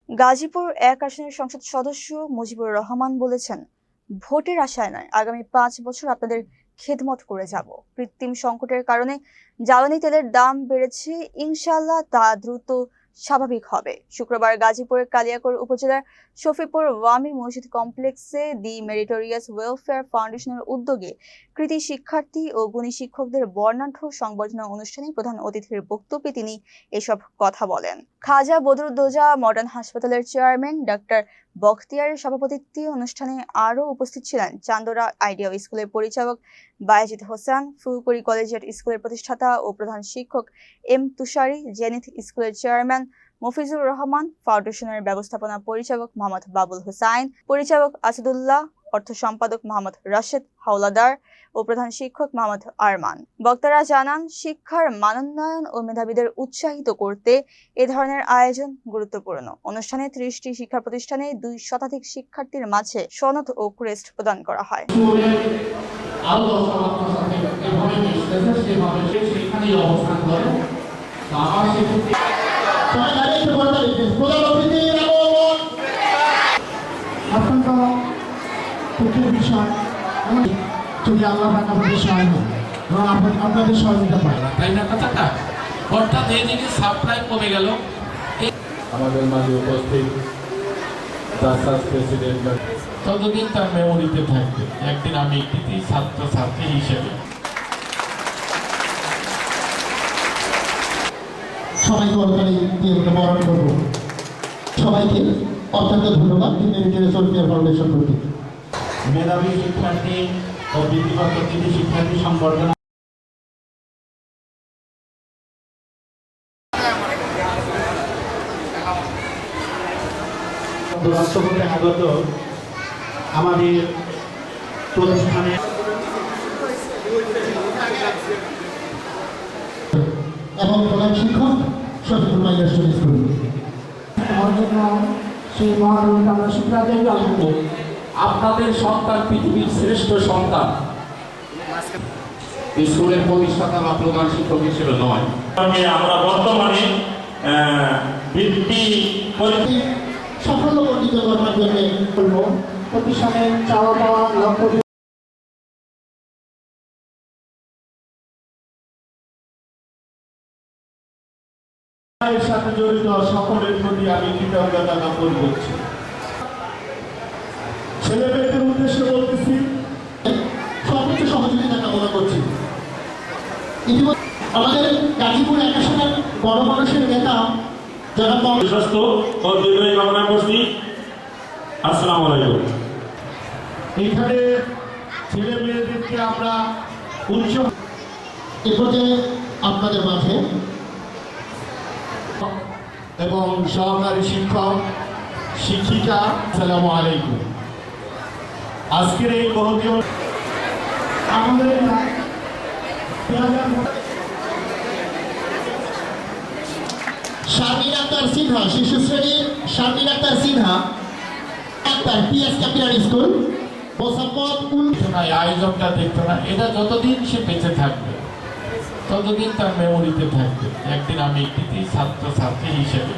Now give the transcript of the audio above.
গাজীপুর ১ আসনের সংসদ সদস্য মুজিবুর রহমান বলেছেন, ভোটের আশায় নয়, আগামী ৫ বছর আপনাদের খেদমত করে যাব। কৃত্রিম সংকটের কারণে জ্বালানি তেলের দাম বেড়েছে, ইনশাআল্লাহ তা দ্রুত স্বাভাবিক হবে। শুক্রবার গাজীপুরের কালিয়াকৈর উপজেলার শফিপুর ওয়ামি মসজিদ কমপ্লেক্সে দি মেরিটোরিয়াস ওয়েলফেয়ার ফাউন্ডেশনের উদ্যোগে কৃতি শিক্ষার্থী ও গুণী শিক্ষকদের বর্ণাঢ্য সংবর্ধনা অনুষ্ঠানে প্রধান অতিথির বক্তব্যে তিনি এসব কথা বলেন। খাজা বদরুদ্দোজা মডার্ন হাসপাতালের চেয়ারম্যান ডাক্তার বখতিয়ারের সভাপতিত্বে অনুষ্ঠানে আরও উপস্থিত ছিলেন চান্দরা আইডিয়াল স্কুলের পরিচালক বায়েজিদ হোসেন, ফুলকুড়ি কলেজিয়েট স্কুলের প্রতিষ্ঠাতা ও প্রধান শিক্ষক এম তুষারি, জেনিথ স্কুলের চেয়ারম্যান মফিজুর রহমান, ফাউন্ডেশনের ব্যবস্থাপনা পরিচালক মোহাম্মদ বাবুল হোসাইন, পরিচালক আসাদুল্লাহ, অর্থ সম্পাদক মোহাম্মদ রাশেদ হাওলাদার ও প্রধান শিক্ষক মোহাম্মদ আরমান। বক্তারা জানান, শিক্ষার মানোন্নয়ন ও মেধাবীদের উৎসাহিত করতে এ ধরনের আয়োজন গুরুত্বপূর্ণ। অনুষ্ঠানে ৩০টি শিক্ষা প্রতিষ্ঠানে ২ শতাধিক শিক্ষার্থীর মাঝে সনদ ও ক্রেস্ট প্রদান করা হয়। যদি আল্লাহ আপনাদের সহায় হয় এবং আপনাদের সহযোগিতা পায়, তাই না কথাটা? অর্থাৎ এইদিকে সাপ্লাই কমে গেল। আমাদের মাঝে উপস্থিত প্রেসিডেন্ট ততদিন তার মেমোরিতে থাকবে। একদিন আমি কৃতি ছাত্রছাত্রী হিসেবে সবাইকে অলকালি দিয়ে বরণ করব। সবাইকে অত্যন্ত ধন্যবাদ ফাউন্ডেশন প্রতি। মেধাবী শিক্ষার্থী ও বৃত্তিগত কৃতি শিক্ষার্থী সংবর্ধনা রাষ্ট্রপতি আগত আমাদের প্রতিষ্ঠানে এবং প্রধান শিক্ষক শফিকুল মাইয়ার স্কুল সেই মহানবী আমরা শিক্ষার্থী আপনাদের সন্তান পৃথিবীর শ্রেষ্ঠ সন্তান। স্কুলের প্রতিষ্ঠাতা বা প্রধান শিক্ষক হিসেবে নয়, আমরা বর্তমানে বৃত্তি সাফল্যমণ্ডিত করার জন্য বলবো প্রতিষ্ঠানের চাওয়া পাওয়া লক্ষ্য এর সাথে জড়িত সকলের প্রতি আমি কৃতজ্ঞতা জ্ঞাপন করছি। ছেলেমেয়েদের উদ্দেশ্যে বলতেছি, সর্বোচ্চ সহযোগিতা কামনা করছি। ইতিমধ্যে আমাদের গাজীপুর ১ আসনের বড় মানুষের নেতা যারা সুস্বাস্থ্য ও দীর্ঘায়ু কামনা করছি। আসসালামু আলাইকুম। এখানে ছেলে মেয়েদেরকে আমরা উচ্চ এ পর্যায়ে আপনাদের মাঝে এবং সহকারী শিক্ষক শিক্ষিকা আসসালামু আলাইকুম। আজকের এই মহতীয় আমাদের শারমিন আক্তার সিনহা, শিশু শ্রেণীর Sharmin Akhtar Sinha, Akhtar PS capital school, আয়োজনটা দেখতো না। এটা যতদিন সে বেঁচে থাকবে ততদিন তার মেমোরিতে থাকবে। একদিন আমি কৃতি ছাত্রছাত্রী হিসেবে